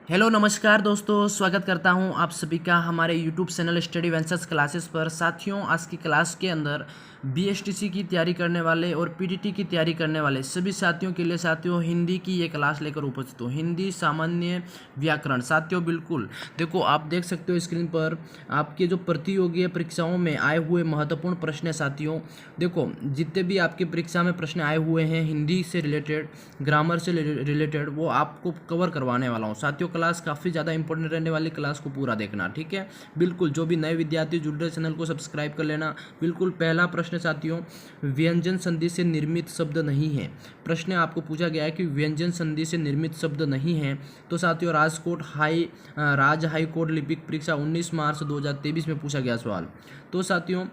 Hello नमस्कार दोस्तों, स्वागत करता हूं आप सभी का हमारे YouTube channel study ventures classes पर। साथियों, आज की क्लास के अंदर बीएसटीसी की तैयारी करने वाले और पीटीटी की तैयारी करने वाले सभी साथियों के लिए साथियों हिंदी की ये क्लास लेकर उपस्थित हूँ। हिंदी सामान्य व्याकरण साथियों, बिल्कुल देखो, आप देख सकते हो स्क्रीन पर आपके जो प्रतियोगी परीक्षाओं में आए हुए महत्वपूर्ण प्रश्न है। साथियों देखो, जितने भी आपके परीक्षा में प्रश्न आए हुए हैं हिंदी से रिलेटेड, ग्रामर से रिलेटेड, वो आपको कवर करवाने वाला हूँ साथियों। क्लास काफ़ी ज़्यादा इंपॉर्टेंट रहने वाली, क्लास को पूरा देखना, ठीक है। बिल्कुल, जो भी नए विद्यार्थी जुड़ रहे चैनल को सब्सक्राइब कर लेना। बिल्कुल, पहला प्रश्न साथियों, व्यंजन संधि से निर्मित शब्द नहीं है। प्रश्न आपको पूछा गया है कि व्यंजन संधि से निर्मित शब्द नहीं है। तो साथियों, राज हाई कोर्ट लिपिक परीक्षा 19 मार्च 2023 में पूछा गया सवाल। तो साथियों,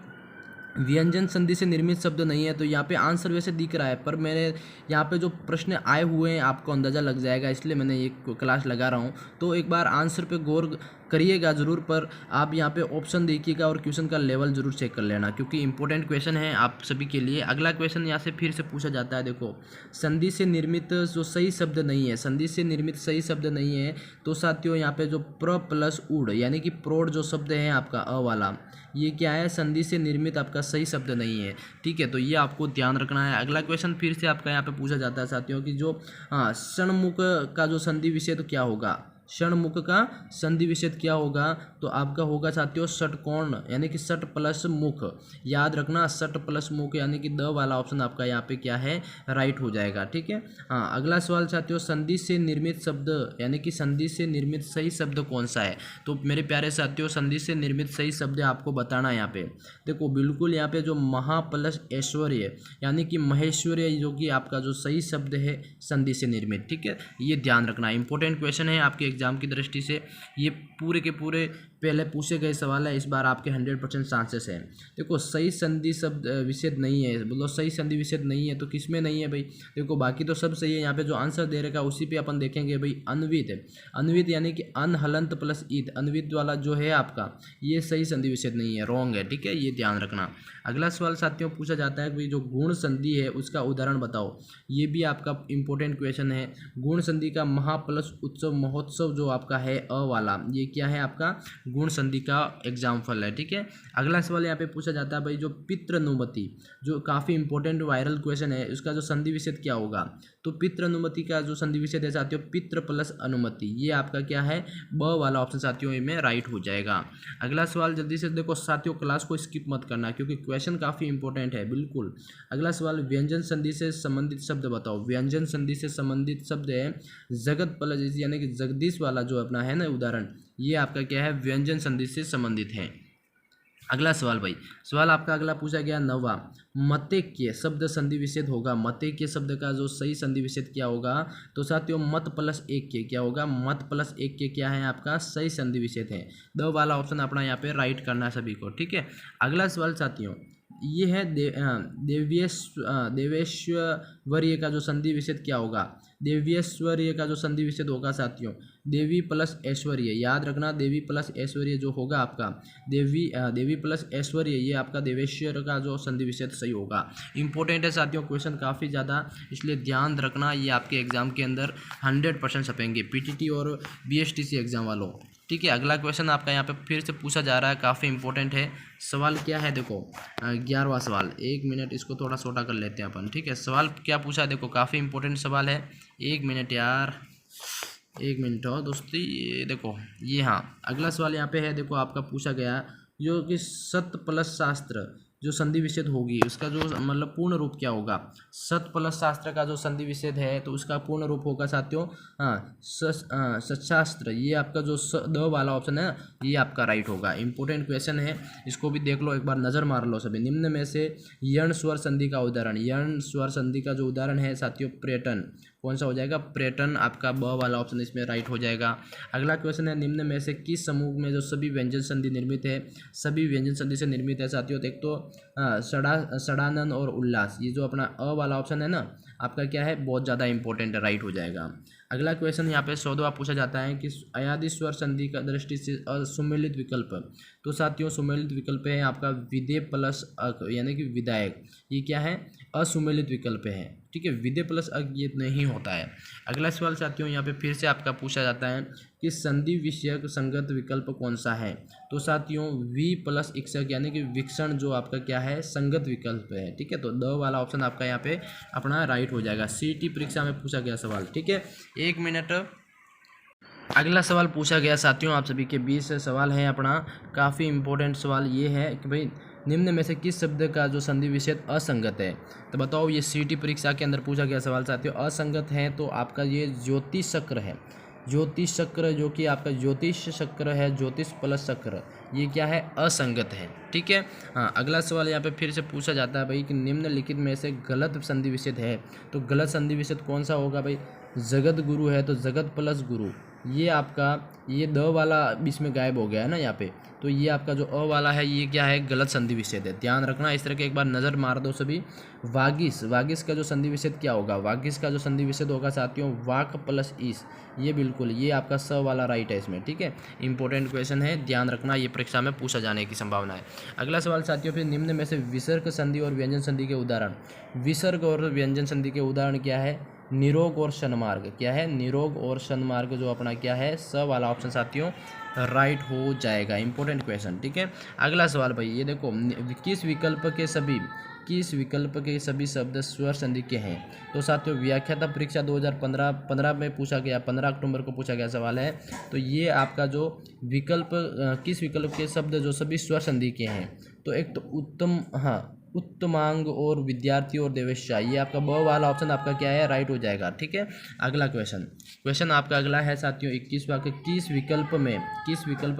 व्यंजन संधि से निर्मित शब्द नहीं है, तो यहाँ पे आंसर वैसे दिख रहा है, पर मैंने यहाँ पे जो प्रश्न आए हुए हैं आपको अंदाज़ा लग जाएगा, इसलिए मैंने ये क्लास लगा रहा हूँ। तो एक बार आंसर पे गौर करिएगा ज़रूर, पर आप यहाँ पे ऑप्शन देखिएगा और क्वेश्चन का लेवल ज़रूर चेक कर लेना, क्योंकि इंपॉर्टेंट क्वेश्चन है आप सभी के लिए। अगला क्वेश्चन यहाँ से फिर से पूछा जाता है। देखो, संधि से निर्मित जो सही शब्द नहीं है, संधि से निर्मित सही शब्द नहीं है, तो साथियों यहाँ पे जो प्र प्लस उड़ यानी कि प्रोड जो शब्द है आपका अ वाला, ये क्या है, संधि से निर्मित आपका सही शब्द नहीं है, ठीक है। तो ये आपको ध्यान रखना है। अगला क्वेश्चन फिर से आपका यहाँ पे पूछा जाता है साथियों कि जो षण्मुख का जो संधि विच्छेद क्या होगा, षण्मुख का संधि विच्छेद क्या होगा, तो आपका होगा साथियों षटकोण यानी कि षट प्लस मुख। याद रखना, षट प्लस मुख यानी कि द वाला ऑप्शन आपका यहाँ पे क्या है, राइट हो जाएगा, ठीक है। हाँ, अगला सवाल साथियों, संधि से निर्मित शब्द यानी कि संधि से निर्मित सही शब्द कौन सा है। तो मेरे प्यारे साथियों, संधि से निर्मित सही शब्द आपको बताना है यहाँ पे। देखो, बिल्कुल यहाँ पे जो महा प्लस ऐश्वर्य यानी कि महेश्वर्य, जो कि आपका जो सही शब्द है संधि से निर्मित, ठीक है। ये ध्यान रखना, इंपॉर्टेंट क्वेश्चन है आपके एग्जाम की दृष्टि से। ये पूरे के पूरे पहले पूछे गए सवाल है, इस बार आपके 100% चांसेस हैं। देखो, सही संधि शब्द विच्छेद नहीं है, बोलो सही संधि विच्छेद नहीं है, तो किस में नहीं है भाई। देखो, बाकी तो सब सही है, यहाँ पे जो आंसर दे रखा उसी पे अपन देखेंगे भाई। अन्वित है, अन्वित यानी कि अन हलंत प्लस ईद, अन्वित वाला जो है आपका, ये सही संधि विच्छेद नहीं है, रॉन्ग है, ठीक है। ये ध्यान रखना। अगला सवाल साथियों पूछा जाता है कि जो गुण संधि है उसका उदाहरण बताओ। ये भी आपका इंपॉर्टेंट क्वेश्चन है। गुण संधि का महा प्लस उत्सव महोत्सव जो आपका है अ वाला, ये क्या है आपका, गुण संधि का एग्जाम्पल है, ठीक है। अगला सवाल यहाँ पे पूछा जाता है भाई, जो पितृनुमति, जो काफ़ी इंपॉर्टेंट वायरल क्वेश्चन है, उसका जो संधि विच्छेद क्या होगा। तो पितृनुमति का जो संधि विच्छेद है साथियों, पितृ प्लस अनुमति, ये आपका क्या है, ब वाला ऑप्शन साथियों में राइट हो जाएगा। अगला सवाल जल्दी से देखो साथियों, क्लास को स्किप मत करना क्योंकि क्वेश्चन काफ़ी इंपॉर्टेंट है, बिल्कुल। अगला सवाल, व्यंजन संधि से संबंधित शब्द बताओ। व्यंजन संधि से संबंधित शब्द है जगत प्लस यानी कि जगदीश वाला जो अपना है ना उदाहरण, ये आपका क्या है, व्यंजन संधि से संबंधित है। अगला सवाल भाई, सवाल आपका अगला पूछा गया 9वां, मतेक्य शब्द संधि विच्छेद होगा। मतेक्य शब्द का जो सही संधि विच्छेद क्या होगा, तो साथियों मत प्लस एक्य क्या होगा, मत प्लस एक्य क्या है आपका, सही संधि विच्छेद है। द वाला ऑप्शन अपना यहाँ पे राइट करना है सभी को, ठीक है। अगला सवाल साथियों, ये है देवेश्वर्य का जो संधि विच्छेद क्या होगा। देवेश्वर्य का जो संधि विच्छेद होगा साथियों, देवी प्लस ऐश्वर्य, याद रखना, देवी प्लस ऐश्वर्य जो होगा आपका, देवी प्लस ऐश्वर्य, ये आपका देवेश्वर का जो संधि विच्छेद सही होगा। इंपॉर्टेंट है साथियों, क्वेश्चन काफ़ी ज़्यादा, इसलिए ध्यान रखना, ये आपके एग्जाम के अंदर 100% छपेंगे, पीटीटी और बीएसटीसी एग्जाम वालों, ठीक है। अगला क्वेश्चन आपका यहाँ पे फिर से पूछा जा रहा है, काफ़ी इंपॉर्टेंट है। सवाल क्या है देखो, 11वां सवाल, 1 मिनट इसको थोड़ा छोटा कर लेते हैं अपन, ठीक है। सवाल क्या पूछा है देखो, काफ़ी इंपॉर्टेंट सवाल है। 1 मिनट यार, 1 मिनट हो दोस्ती, ये देखो, ये हाँ, अगला सवाल यहाँ पे है देखो, आपका पूछा गया जो कि सत प्लस शास्त्र जो संधि विच्छेद होगी उसका जो मतलब पूर्ण रूप क्या होगा। सत प्लस शास्त्र का जो संधि विच्छेद है तो उसका पूर्ण रूप होगा साथियों, हाँ, सत्शास्त्र, ये आपका जो द वाला ऑप्शन है ये आपका राइट होगा। इंपॉर्टेंट क्वेश्चन है, इसको भी देख लो, एक बार नज़र मार लो सभी। निम्न में से यण स्वर संधि का उदाहरण, यण स्वर संधि का जो उदाहरण है साथियों प्रेटन, कौन सा हो जाएगा, प्रेटन, आपका ब वाला ऑप्शन इसमें राइट हो जाएगा। अगला क्वेश्चन है, निम्न में से किस समूह में जो सभी व्यंजन संधि निर्मित है, सभी व्यंजन संधि से निर्मित है साथियों। एक तो षडानन और उल्लास, ये जो अपना अ वाला ऑप्शन है ना आपका क्या है, बहुत ज़्यादा इंपॉर्टेंट है, राइट हो जाएगा। अगला क्वेश्चन यहाँ पे 14वां पूछा जाता है कि अयादि स्वर संधि का दृष्टि से असुमेलित विकल्प, तो साथियों सुमेलित विकल्प है आपका विधेय प्लस अक यानी कि विधायक, ये क्या है, असुमेलित विकल्प है, ठीक है, विधेय प्लस अ ये नहीं होता है। अगला सवाल साथियों यहाँ पे फिर से आपका पूछा जाता है कि संधि विषयक संगत विकल्प कौन सा है। तो साथियों वी प्लस इक्सक यानी कि विकर्ण जो आपका क्या है संगत विकल्प है। ठीक है, तो द वाला ऑप्शन आपका यहाँ पे अपना राइट हो जाएगा। सीटी परीक्षा में पूछा गया सवाल। ठीक है, 1 मिनट। अगला सवाल पूछा गया साथियों आप सभी के 20 सवाल है अपना। काफ़ी इंपॉर्टेंट सवाल ये है कि भाई निम्न में से किस शब्द का जो संधि विच्छेद असंगत है। तो बताओ, ये सीटी परीक्षा के अंदर पूछा गया सवाल साथियों। असंगत है तो आपका ये ज्योतिष चक्र है। ज्योतिष चक्र जो कि आपका ज्योतिष चक्र है, ज्योतिष प्लस चक्र, ये क्या है असंगत है। ठीक है, हाँ। अगला सवाल यहाँ पे फिर से पूछा जाता है भाई कि निम्नलिखित में से गलत संधि विच्छेद है। तो गलत संधि विच्छेद कौन सा होगा भाई। जगत गुरु है तो जगत प्लस गुरु, ये आपका ये द वाला बीच में गायब हो गया है ना यहाँ पे। तो ये आपका जो अ वाला है ये क्या है गलत संधि विच्छेद है। ध्यान रखना, इस तरह के एक बार नज़र मार दो सभी। वागिस, वागिस का जो संधि विच्छेद क्या होगा। वागिस का जो संधि विच्छेद होगा साथियों वाक प्लस ईस, ये बिल्कुल ये आपका स वाला राइट है इसमें। ठीक है, इंपॉर्टेंट क्वेश्चन है, ध्यान रखना, ये परीक्षा में पूछा जाने की संभावना है। अगला सवाल साथियों फिर निम्न में से विसर्ग संधि और व्यंजन संधि के उदाहरण। विसर्ग और व्यंजन संधि के उदाहरण क्या है। निरोग और शनमार्ग, क्या है निरोग और शनमार्ग जो अपना क्या है स वाला ऑप्शन साथियों राइट हो जाएगा। Important question. ठीक है, अगला सवाल भाई ये देखो, किस विकल्प के सभी शब्द स्वर संधि के हैं। तो साथियों व्याख्याता परीक्षा 2015 में पूछा गया, 15 अक्टूबर को पूछा गया सवाल है। तो ये आपका जो विकल्प किस विकल्प के शब्द जो सभी स्वर संधि के हैं। तो एक तो उत्तम, हाँ उत्तमांग और विद्यार्थी और देवेशा, ये आपका ब वाला ऑप्शन आपका क्या है राइट हो जाएगा। ठीक है, अगला क्वेश्चन आपका अगला है साथियों 21वां के किस विकल्प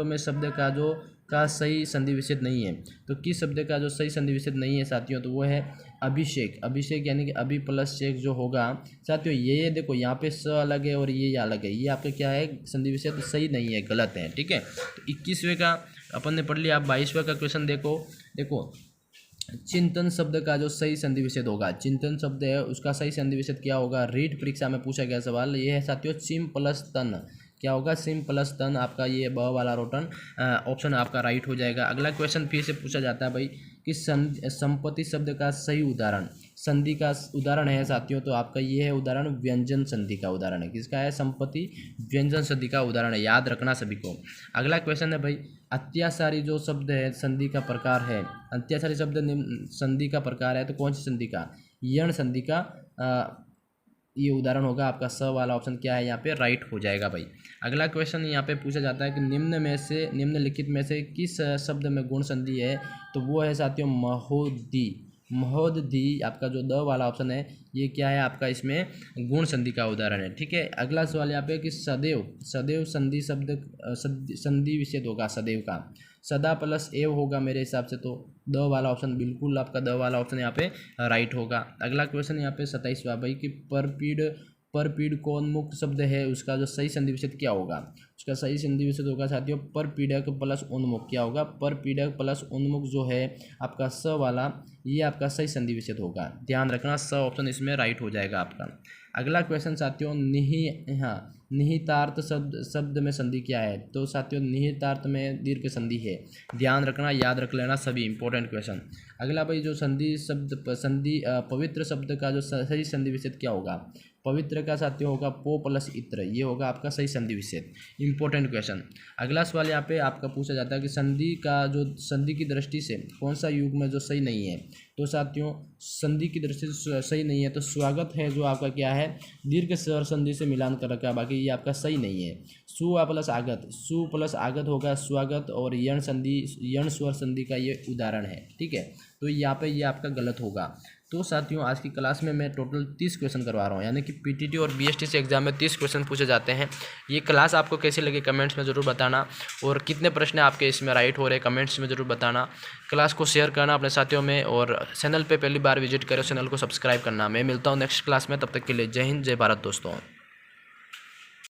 में शब्द का सही संधि विच्छेद नहीं है। तो किस शब्द का जो सही संधि विच्छेद नहीं है साथियों, तो वो है अभिषेक यानी कि अभी प्लस शेख जो होगा साथियों। ये देखो यहाँ पे स अलग है और ये अलग है, ये आपका क्या है संधि विच्छेद सही नहीं है, गलत है। ठीक है, तो 21वें का अपन ने पढ़ लिया। 22वें का क्वेश्चन देखो चिंतन शब्द का जो सही संधि विच्छेद होगा, चिंतन शब्द है उसका सही संधि विच्छेद क्या होगा। रीट परीक्षा में पूछा गया सवाल ये है साथियों सिम प्लस तन, क्या होगा सिम प्लस तन, आपका ये ब वाला रोटन ऑप्शन आपका राइट हो जाएगा। अगला क्वेश्चन फिर से पूछा जाता है भाई कि संपत्ति शब्द का सही उदाहरण, संधि का उदाहरण है साथियों। तो आपका ये है उदाहरण व्यंजन संधि का उदाहरण है। किसका है संपत्ति व्यंजन संधि का उदाहरण है, याद रखना सभी को। अगला क्वेश्चन है भाई अत्याचारी जो शब्द है संधि का प्रकार है। अत्याचारी शब्द संधि का प्रकार है तो कौन सी संधि का, यण संधि का ये उदाहरण होगा। आपका स वाला ऑप्शन क्या है यहाँ पे राइट हो जाएगा भाई। अगला क्वेश्चन यहाँ पे पूछा जाता है कि निम्नलिखित में से किस शब्द में गुण संधि है। तो वो है साथियों महोदधि, आपका जो द वाला ऑप्शन है ये क्या है आपका इसमें गुण संधि का उदाहरण है। ठीक है, अगला सवाल यहाँ पे कि सदैव संधि शब्द संधि विच्छेद होगा सदैव का, सदा प्लस एव होगा मेरे हिसाब से। तो द वाला ऑप्शन बिल्कुल आपका द वाला ऑप्शन यहाँ पे राइट होगा। अगला क्वेश्चन यहाँ पे 27वां भाई कि परपीड़ कौनमुख शब्द है उसका जो सही संधि विच्छेद क्या होगा। उसका सही संधि विच्छेद होगा साथियों परपीड़क प्लस उन्मुख, क्या होगा परपीड़क प्लस उन्मुख जो है आपका स वाला ये आपका सही संधि विच्छेद होगा। ध्यान रखना स ऑप्शन इसमें राइट हो जाएगा आपका। अगला क्वेश्चन साथियों निहितार्थ शब्द में संधि क्या है। तो साथियों निहितार्थ में दीर्घ संधि है, ध्यान रखना, याद रख लेना सभी इंपॉर्टेंट क्वेश्चन। अगला भाई जो पवित्र शब्द का जो सही संधि विच्छेद क्या होगा। पवित्र का साथियों होगा पो प्लस इत्र, ये होगा आपका सही संधि विच्छेद। Important question. अगला सवाल यहाँ पे आपका पूछा जाता है कि संधि की दृष्टि से कौन सा युग में जो सही नहीं है। तो साथियों संधि की दृष्टि से सही नहीं है तो स्वागत है जो आपका क्या है दीर्घ स्वर संधि से मिलान कर रखा है, बाकी ये आपका सही नहीं है। सु प्लस आगत होगा स्वागत, और यण स्वर संधि का ये उदाहरण है। ठीक है, तो यहाँ पे ये आपका गलत होगा। तो साथियों आज की क्लास में मैं टोटल 30 क्वेश्चन करवा रहा हूँ, यानी कि पीटीटी और बीएसटीसी एग्जाम में 30 क्वेश्चन पूछे जाते हैं। ये क्लास आपको कैसी लगी कमेंट्स में ज़रूर बताना, और कितने प्रश्न आपके इसमें राइट हो रहे हैं कमेंट्स में ज़रूर बताना। क्लास को शेयर करना अपने साथियों में, और चैनल पे पहली बार विजिट करें चैनल को सब्सक्राइब करना। मैं मिलता हूँ नेक्स्ट क्लास में, तब तक के लिए जय हिंद जय भारत दोस्तों।